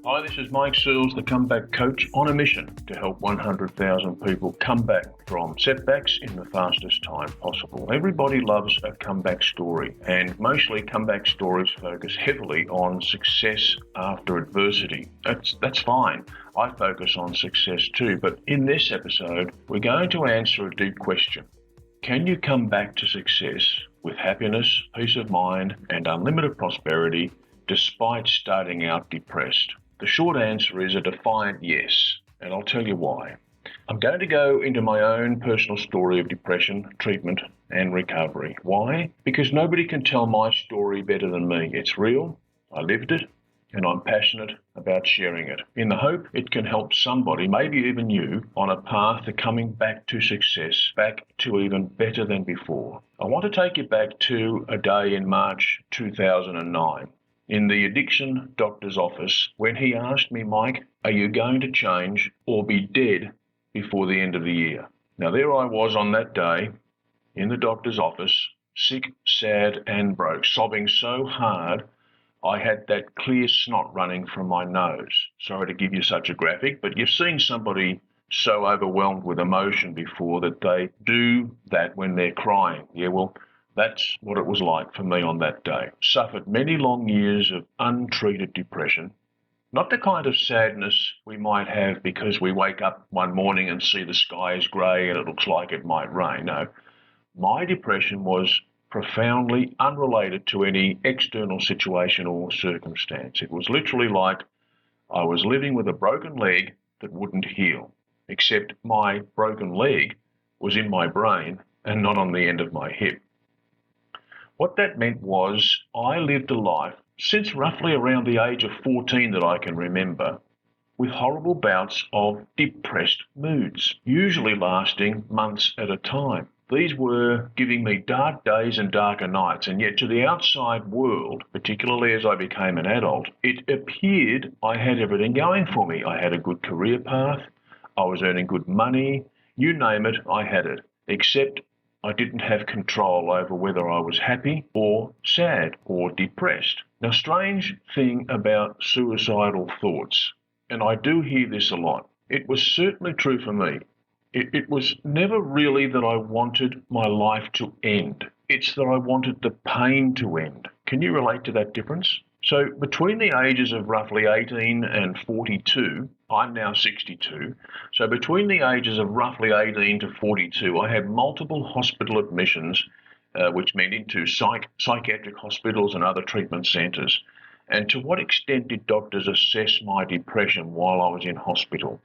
Hi, this is Mike Searles, the comeback coach, on a mission to help 100,000 people come back from setbacks in the fastest time possible. Everybody loves a comeback story, and mostly comeback stories focus heavily on success after adversity. That's fine. I focus on success too, but in this episode, we're going to answer a deep question. Can you come back to success with happiness, peace of mind, and unlimited prosperity despite starting out depressed? The short answer is a defiant yes, and I'll tell you why. I'm going to go into my own personal story of depression, treatment, and recovery. Why? Because nobody can tell my story better than me. It's real, I lived it, and I'm passionate about sharing it, in the hope it can help somebody, maybe even you, on a path to coming back to success, back to even better than before. I want to take you back to a day in March 2009. In the addiction doctor's office, when he asked me, Mike, are you going to change or be dead before the end of the year? Now, there I was on that day in the doctor's office, sick, sad, and broke, sobbing so hard I had that clear snot running from my nose. Sorry to give you such a graphic, but you've seen somebody so overwhelmed with emotion before that they do that when they're crying. Yeah, well, that's what it was like for me on that day. Suffered many long years of untreated depression. Not the kind of sadness we might have because we wake up one morning and see the sky is grey and it looks like it might rain. No, my depression was profoundly unrelated to any external situation or circumstance. It was literally like I was living with a broken leg that wouldn't heal, except my broken leg was in my brain and not on the end of my hip. What that meant was I lived a life since roughly around the age of 14 that I can remember, with horrible bouts of depressed moods, usually lasting months at a time. These were giving me dark days and darker nights, and yet to the outside world, particularly as I became an adult, it appeared I had everything going for me. I had a good career path, I was earning good money, you name it, I had it, except I didn't have control over whether I was happy or sad or depressed. Now, strange thing about suicidal thoughts, and I do hear this a lot, it was certainly true for me. It was never really that I wanted my life to end. It's that I wanted the pain to end. Can you relate to that difference? So between the ages of roughly 18 and 42, I'm now 62, so between the ages of roughly 18 to 42, I had multiple hospital admissions, which meant into psychiatric hospitals and other treatment centres. And to what extent did doctors assess my depression while I was in hospital?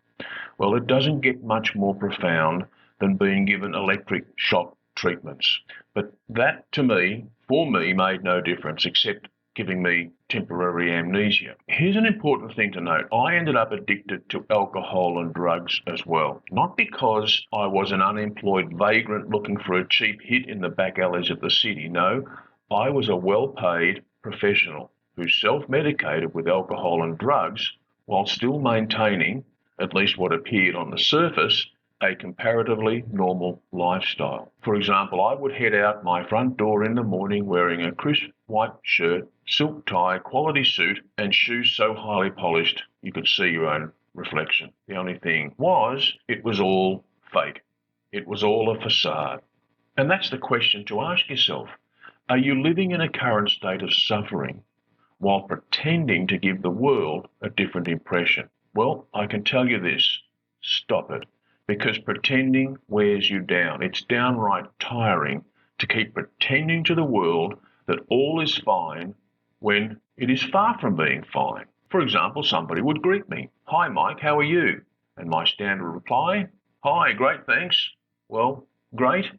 Well, it doesn't get much more profound than being given electric shock treatments. But that, to me, for me, made no difference except giving me temporary amnesia. Here's an important thing to note. I ended up addicted to alcohol and drugs as well. Not because I was an unemployed vagrant looking for a cheap hit in the back alleys of the city. No, I was a well-paid professional who self-medicated with alcohol and drugs while still maintaining, at least what appeared on the surface, a comparatively normal lifestyle. For example, I would head out my front door in the morning wearing a crisp white shirt, silk tie, quality suit, and shoes so highly polished you could see your own reflection. The only thing was, it was all fake. It was all a facade. And that's the question to ask yourself. Are you living in a current state of suffering while pretending to give the world a different impression? Well, I can tell you this, stop it. Because pretending wears you down. It's downright tiring to keep pretending to the world that all is fine when it is far from being fine. For example, somebody would greet me, "Hi Mike, how are you?" And my standard reply, "Hi, great, thanks." Well, great?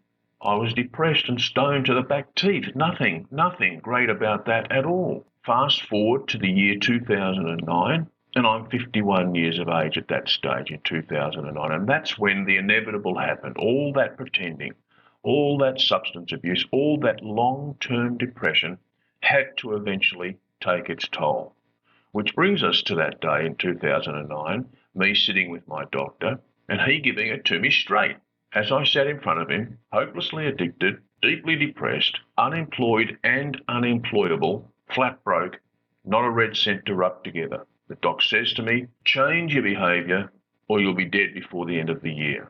I was depressed and stoned to the back teeth. Nothing great about that at all. Fast forward to the year 2009. And I'm 51 years of age at that stage in 2009. And that's when the inevitable happened. All that pretending, all that substance abuse, all that long-term depression had to eventually take its toll. Which brings us to that day in 2009, me sitting with my doctor and he giving it to me straight. As I sat in front of him, hopelessly addicted, deeply depressed, unemployed and unemployable, flat broke, not a red cent to rub together. The doc says to me, change your behaviour or you'll be dead before the end of the year.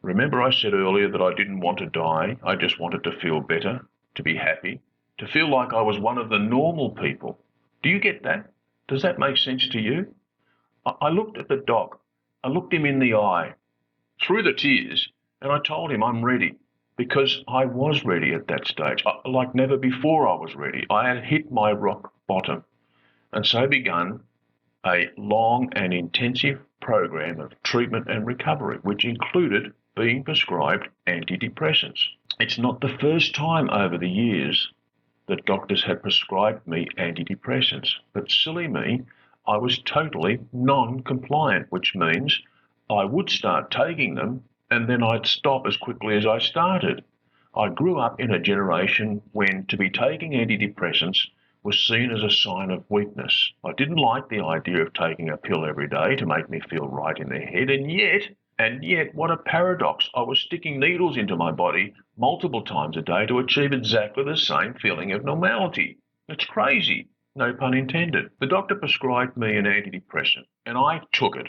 Remember I said earlier that I didn't want to die, I just wanted to feel better, to be happy, to feel like I was one of the normal people. Do you get that? Does that make sense to you? I looked at the doc, I looked him in the eye, through the tears, and I told him I'm ready, because I was ready at that stage. Like never before I was ready. I had hit my rock bottom, and so begun a long and intensive program of treatment and recovery, which included being prescribed antidepressants. It's not the first time over the years that doctors had prescribed me antidepressants, but silly me, I was totally non-compliant, which means I would start taking them and then I'd stop as quickly as I started. I grew up in a generation when to be taking antidepressants was seen as a sign of weakness. I didn't like the idea of taking a pill every day to make me feel right in the head, and yet, what a paradox. I was sticking needles into my body multiple times a day to achieve exactly the same feeling of normality. It's crazy, no pun intended. The doctor prescribed me an antidepressant, and I took it.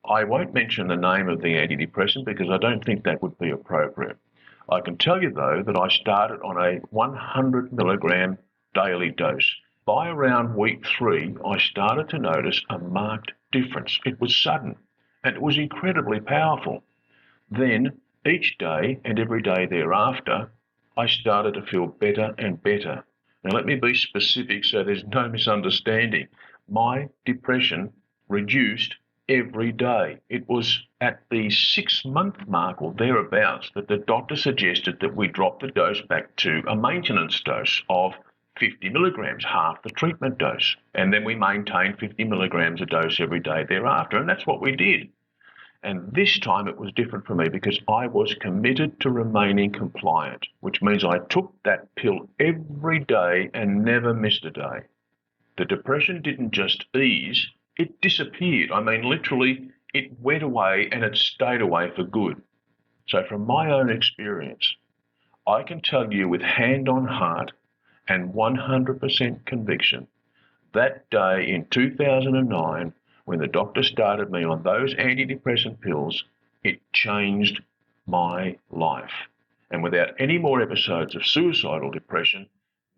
I won't mention the name of the antidepressant because I don't think that would be appropriate. I can tell you, though, that I started on a 100 milligram daily dose. By around week 3, I started to notice a marked difference. It was sudden, and it was incredibly powerful. Then, each day and every day thereafter, I started to feel better and better. Now, let me be specific so there's no misunderstanding. My depression reduced every day. It was at the 6-month mark or thereabouts that the doctor suggested that we drop the dose back to a maintenance dose of 50 milligrams, half the treatment dose. And then we maintained 50 milligrams a dose every day thereafter. And that's what we did. And this time it was different for me because I was committed to remaining compliant, which means I took that pill every day and never missed a day. The depression didn't just ease, it disappeared. I mean, literally, it went away and it stayed away for good. So from my own experience, I can tell you with hand on heart and 100% conviction, that day in 2009, when the doctor started me on those antidepressant pills, it changed my life. And without any more episodes of suicidal depression,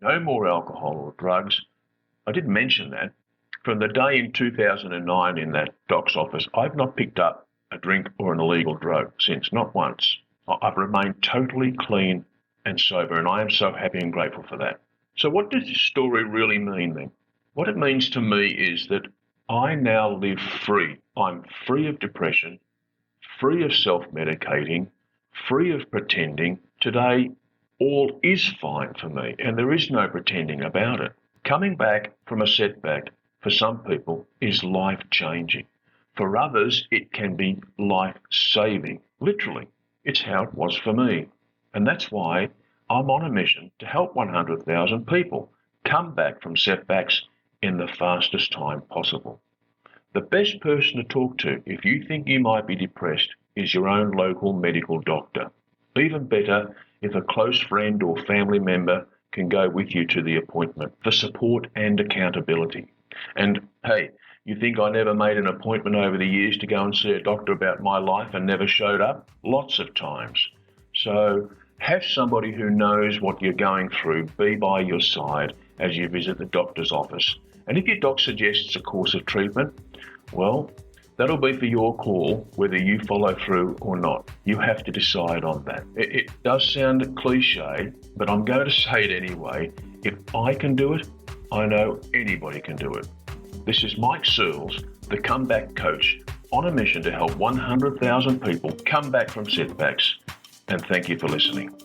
no more alcohol or drugs. I did mention that. From the day in 2009 in that doc's office, I've not picked up a drink or an illegal drug since, not once. I've remained totally clean and sober, and I am so happy and grateful for that. So what does this story really mean then? What it means to me is that I now live free. I'm free of depression, free of self-medicating, free of pretending. Today, all is fine for me, and there is no pretending about it. Coming back from a setback for some people is life-changing. For others, it can be life-saving. Literally, it's how it was for me. And that's why I'm on a mission to help 100,000 people come back from setbacks in the fastest time possible. The best person to talk to if you think you might be depressed is your own local medical doctor. Even better, if a close friend or family member can go with you to the appointment for support and accountability. And hey, you think I never made an appointment over the years to go and see a doctor about my life and never showed up? Lots of times. So have somebody who knows what you're going through be by your side as you visit the doctor's office. And if your doc suggests a course of treatment, well, that'll be for your call whether you follow through or not. You have to decide on that. It does sound cliche, but I'm going to say it anyway. If I can do it, I know anybody can do it. This is Mike Searles, the comeback coach, on a mission to help 100,000 people come back from setbacks. And thank you for listening.